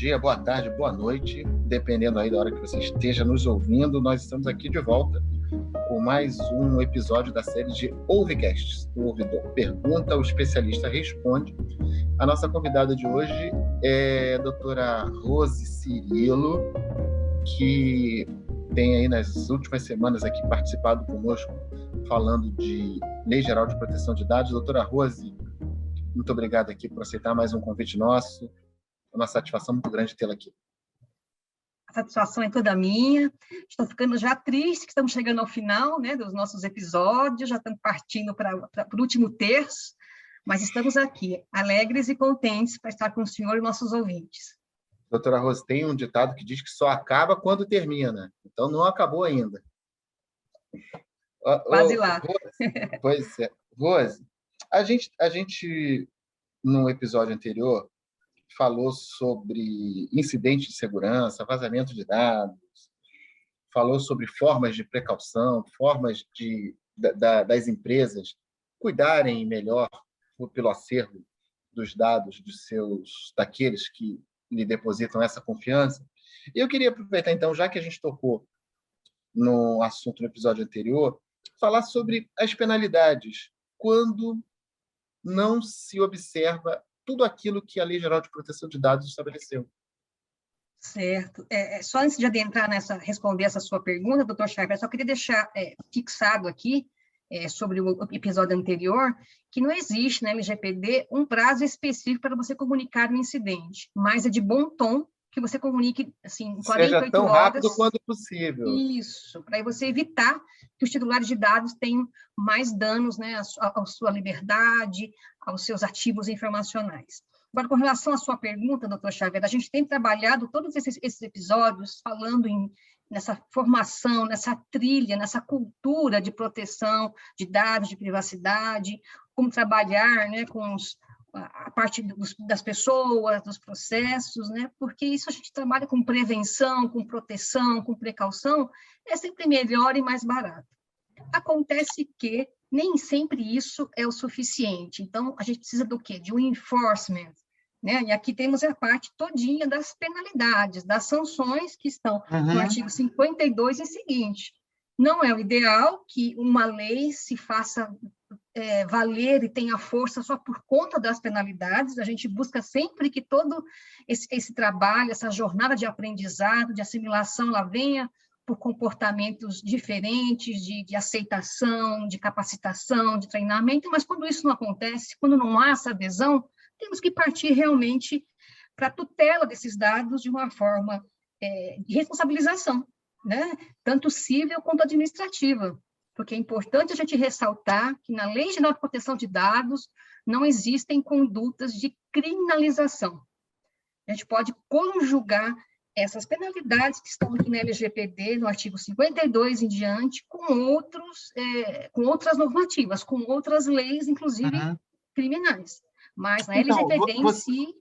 dia, boa tarde, boa noite, dependendo aí da hora que você esteja nos ouvindo. Nós estamos aqui de volta com mais um episódio da série de Ouvicasts. O ouvidor pergunta, o especialista responde. A nossa convidada de hoje é a doutora Rose Cirilo, que tem aí nas últimas semanas aqui participado conosco, falando de Lei Geral de Proteção de Dados. Doutora Rose, muito obrigado aqui por aceitar mais um convite nosso. É uma satisfação muito grande tê-la aqui. A satisfação é toda minha. Estou ficando já triste que estamos chegando ao final, né, dos nossos episódios, já estamos partindo para o último terço, mas estamos aqui, alegres e contentes para estar com o senhor e nossos ouvintes. Doutora Rose, tem um ditado que diz que só acaba quando termina, então não acabou ainda. Quase lá. Rose, pois é. Rose, a gente, no episódio anterior, falou sobre incidentes de segurança, vazamento de dados, falou sobre formas de precaução, formas das empresas cuidarem melhor pelo acervo dos dados daqueles que lhe depositam essa confiança. E eu queria aproveitar, então, já que a gente tocou no assunto no episódio anterior, falar sobre as penalidades quando não se observa tudo aquilo que a Lei Geral de Proteção de Dados estabeleceu. Certo. Só antes de adentrar responder essa sua pergunta, doutor Xavier, só queria deixar fixado aqui, sobre o episódio anterior, que não existe na LGPD um prazo específico para você comunicar um incidente, mas é de bom tom que você comunique assim, em 48 horas. Seja tão rápido quanto possível. Isso, para você evitar que os titulares de dados tenham mais danos, né, à sua liberdade, aos seus ativos informacionais. Agora, com relação à sua pergunta, doutor Xavier, a gente tem trabalhado todos esses episódios falando nessa formação, nessa trilha, nessa cultura de proteção de dados, de privacidade, como trabalhar, né, com a parte das pessoas, dos processos, né? Porque isso a gente trabalha com prevenção, com proteção, com precaução, é sempre melhor e mais barato. Acontece que nem sempre isso é o suficiente, então a gente precisa do quê? De um enforcement, né? E aqui temos a parte todinha das penalidades, das sanções que estão no artigo 52 e seguinte. Não é o ideal que uma lei se faça valer e tenha força só por conta das penalidades. A gente busca sempre que todo esse trabalho, essa jornada de aprendizado, de assimilação, ela venha por comportamentos diferentes, de aceitação, de capacitação, de treinamento, mas quando isso não acontece, quando não há essa adesão, temos que partir realmente para a tutela desses dados de uma forma de responsabilização, né? Tanto civil quanto administrativa, porque é importante a gente ressaltar que na Lei Geral de Proteção de Dados não existem condutas de criminalização. A gente pode conjugar essas penalidades que estão aqui na LGPD, no artigo 52 em diante, com outras normativas, com outras leis, inclusive criminais. Mas na LGPD em si...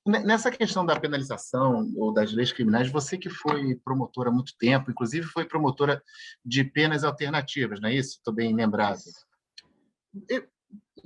Nessa questão da penalização ou das leis criminais, você que foi promotora há muito tempo, inclusive foi promotora de penas alternativas, não é isso? Estou bem lembrado.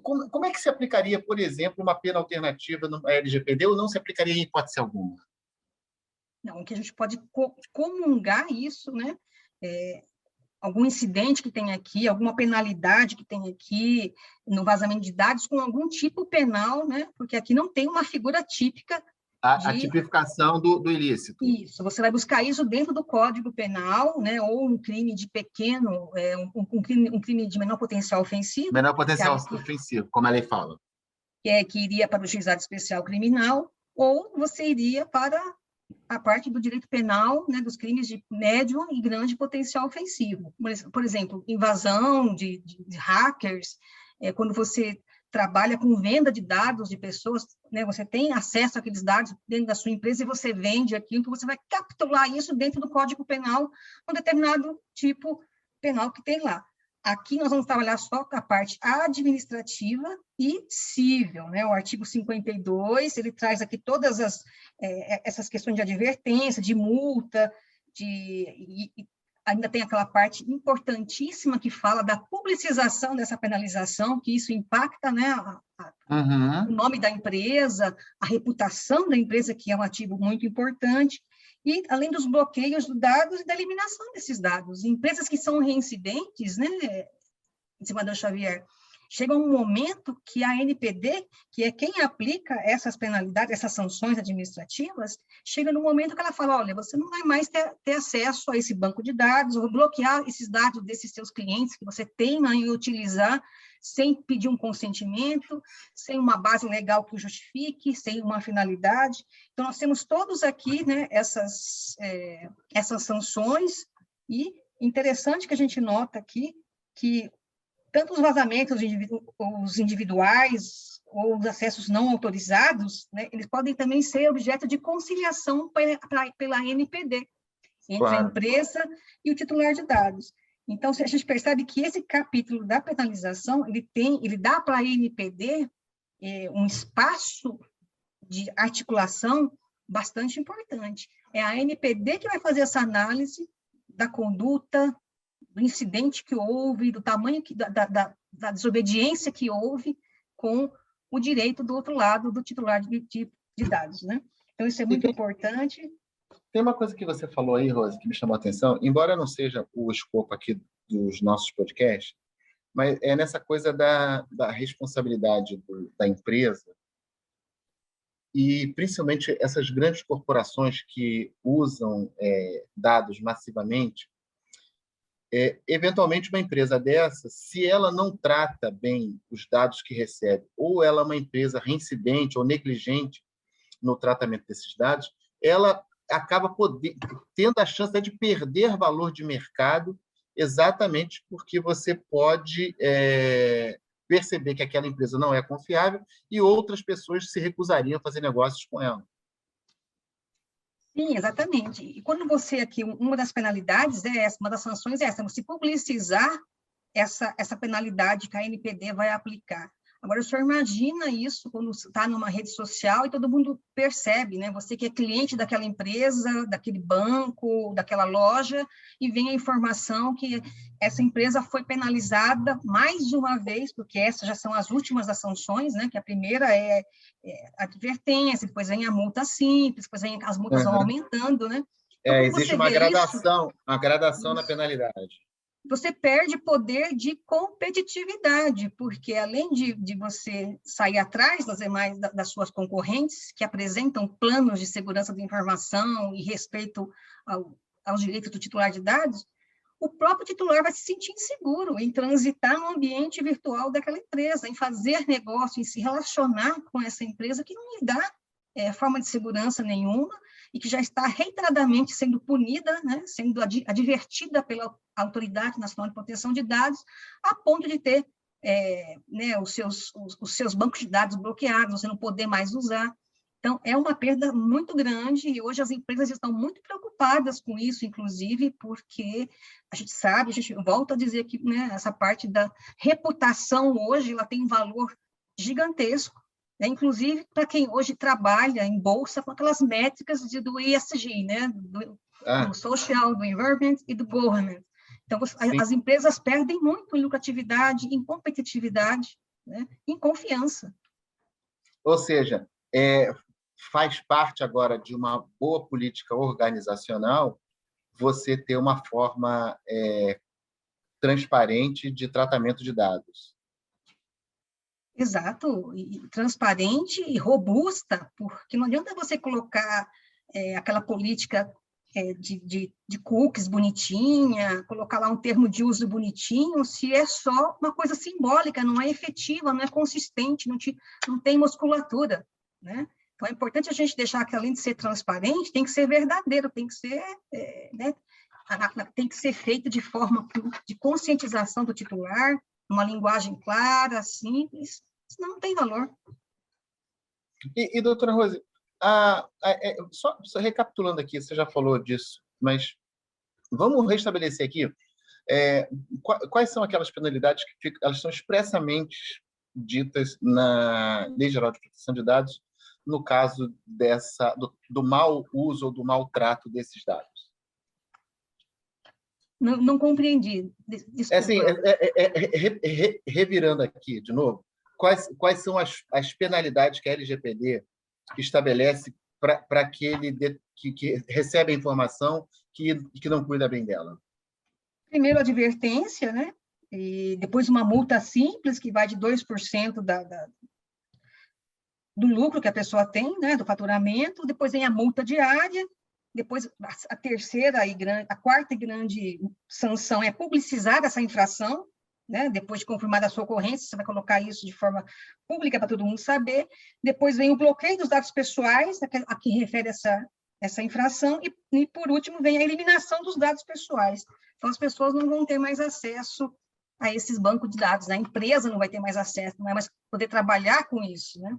Como é que se aplicaria, por exemplo, uma pena alternativa no LGPD ou não se aplicaria em hipótese alguma? Não, que a gente pode comungar isso, né? Algum incidente que tem aqui, alguma penalidade que tem aqui no vazamento de dados com algum tipo penal, né? Porque aqui não tem uma figura típica a tipificação do ilícito. Isso, você vai buscar isso dentro do Código Penal, né? Ou um crime de pequeno, um crime de menor potencial ofensivo. Menor potencial ofensivo, como a lei fala. Que iria para o juizado especial criminal, ou você iria para a parte do direito penal, né, dos crimes de médio e grande potencial ofensivo. Por exemplo, invasão de hackers, quando você trabalha com venda de dados de pessoas, né, você tem acesso àqueles dados dentro da sua empresa e você vende aquilo, que você vai capturar isso dentro do Código Penal, um determinado tipo penal que tem lá. Aqui nós vamos trabalhar só com a parte administrativa e civil, né? O artigo 52, ele traz aqui todas essas questões de advertência, de multa, e ainda tem aquela parte importantíssima que fala da publicização dessa penalização, que isso impacta, né, o nome da empresa, a reputação da empresa, que é um ativo muito importante, e além dos bloqueios de dados e da eliminação desses dados. Empresas que são reincidentes, né, desembargador Xavier, chega um momento que a ANPD, que é quem aplica essas penalidades, essas sanções administrativas, chega no momento que ela fala, olha, você não vai mais ter acesso a esse banco de dados, eu vou bloquear esses dados desses seus clientes que você teima em utilizar sem pedir um consentimento, sem uma base legal que o justifique, sem uma finalidade. Então, nós temos todos aqui, né, essas sanções, e interessante que a gente nota aqui que tanto os vazamentos os individuais ou os acessos não autorizados, né, eles podem também ser objeto de conciliação pela ANPD, entre a empresa e o titular de dados. Então, a gente percebe que esse capítulo da penalização, ele dá para a ANPD um espaço de articulação bastante importante. É a ANPD que vai fazer essa análise da conduta, do incidente que houve, do tamanho da desobediência que houve com o direito do outro lado, do titular de dados, né? Então, isso é muito importante. Tem uma coisa que você falou aí, Rose, que me chamou a atenção, embora não seja o escopo aqui dos nossos podcasts, mas é nessa coisa da responsabilidade da empresa e, principalmente, essas grandes corporações que usam dados massivamente. Eventualmente, uma empresa dessa, se ela não trata bem os dados que recebe, ou ela é uma empresa reincidente ou negligente no tratamento desses dados, ela acaba tendo a chance de perder valor de mercado, exatamente porque você pode perceber que aquela empresa não é confiável e outras pessoas se recusariam a fazer negócios com ela. Sim, exatamente. E quando você aqui, uma das penalidades é essa, uma das sanções é essa, você publicizar essa penalidade que a ANPD vai aplicar. Agora, o senhor imagina isso quando está numa rede social e todo mundo percebe, né? Você que é cliente daquela empresa, daquele banco, daquela loja, e vem a informação que essa empresa foi penalizada mais de uma vez, porque essas já são as últimas das sanções, né? Que a primeira é a advertência, depois vem a multa simples, depois vem as multas vão aumentando, né? Então, existe uma gradação na penalidade. Você perde poder de competitividade, porque além de você sair atrás das suas concorrentes, que apresentam planos de segurança da informação e respeito aos direitos do titular de dados, o próprio titular vai se sentir inseguro em transitar no ambiente virtual daquela empresa, em fazer negócio, em se relacionar com essa empresa que não lhe dá forma de segurança nenhuma, e que já está reiteradamente sendo punida, né, sendo advertida pela Autoridade Nacional de Proteção de Dados, a ponto de ter né, os seus bancos de dados bloqueados, você não poder mais usar. Então, é uma perda muito grande, e hoje as empresas estão muito preocupadas com isso, inclusive, porque a gente volta a dizer que, né, essa parte da reputação hoje, ela tem um valor gigantesco, né? Inclusive para quem hoje trabalha em bolsa com aquelas métricas do ESG, né? do social, do environment e do government. Então, as empresas perdem muito em lucratividade, em competitividade, né? Em confiança. Ou seja, faz parte agora de uma boa política organizacional você ter uma forma transparente de tratamento de dados. Exato, e transparente e robusta, porque não adianta você colocar aquela política de cookies bonitinha, colocar lá um termo de uso bonitinho, se é só uma coisa simbólica, não é efetiva, não é consistente, não tem musculatura, né? Então, é importante a gente deixar que, além de ser transparente, tem que ser verdadeiro, tem que ser, né, tem que ser feito de forma de conscientização do titular, uma linguagem clara, simples, senão não tem valor. E doutora Rose, só recapitulando aqui, você já falou disso, mas vamos restabelecer aqui quais são aquelas penalidades que elas são expressamente ditas na Lei Geral de Proteção de Dados no caso do mau uso ou do maltrato desses dados? Não compreendi. Desculpa. Assim, revirando aqui de novo, quais são as penalidades que a LGPD estabelece para aquele que recebe a informação que não cuida bem dela? Primeiro, advertência, né? E depois uma multa simples, que vai de 2% do lucro que a pessoa tem, né? Do faturamento. Depois vem a multa diária. Depois, a terceira a quarta e grande sanção é publicizar essa infração, né? Depois de confirmada a sua ocorrência, você vai colocar isso de forma pública para todo mundo saber. Depois vem o bloqueio dos dados pessoais, a que refere essa infração, e, por último, vem a eliminação dos dados pessoais. Então, as pessoas não vão ter mais acesso a esses bancos de dados, né? A empresa não vai ter mais acesso, não vai mais poder trabalhar com isso, né?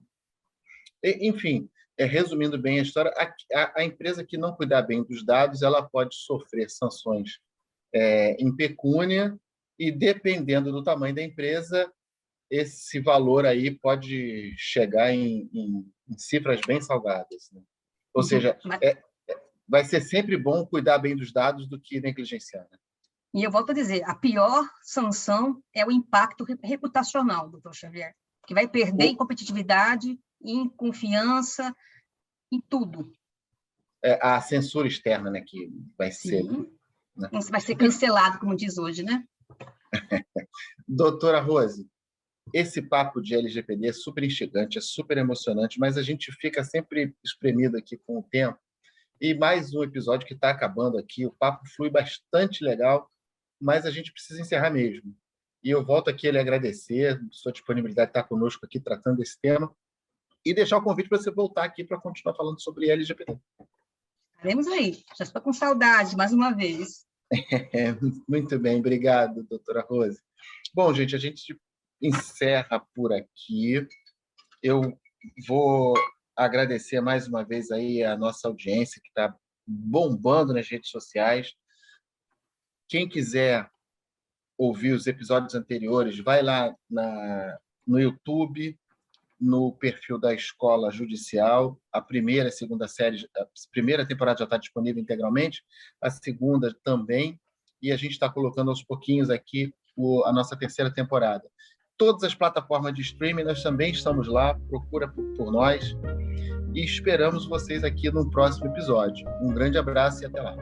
Enfim, resumindo bem a história, a empresa que não cuidar bem dos dados, ela pode sofrer sanções em pecúnia, e, dependendo do tamanho da empresa, esse valor aí pode chegar em cifras bem salgadas, né? Ou seja, vai ser sempre bom cuidar bem dos dados do que negligenciar, né? E eu volto a dizer, a pior sanção é o impacto reputacional, doutor Xavier, que vai perder em competitividade, em confiança, em tudo. A censura externa, né, que vai ser... Né? Vai ser cancelado, como diz hoje, né? Doutora Rose, esse papo de LGPD é super instigante, é super emocionante, mas a gente fica sempre espremido aqui com o tempo. E mais um episódio que está acabando aqui, o papo flui bastante legal, mas a gente precisa encerrar mesmo. E eu volto aqui a lhe agradecer sua disponibilidade de estar conosco aqui tratando desse tema e deixar o convite para você voltar aqui para continuar falando sobre LGPD. Estaremos aí. Já estou com saudade, mais uma vez. Muito bem, obrigado, doutora Rose. Bom, gente, a gente encerra por aqui. Eu vou agradecer mais uma vez aí a nossa audiência, que está bombando nas redes sociais. Quem quiser ouvir os episódios anteriores, vai lá no YouTube, no perfil da Escola Judicial. A primeira e a segunda série, a primeira temporada já está disponível integralmente, a segunda também, e a gente está colocando aos pouquinhos aqui a nossa terceira temporada. Todas as plataformas de streaming, nós também estamos lá, procura por nós, e esperamos vocês aqui no próximo episódio. Um grande abraço e até lá.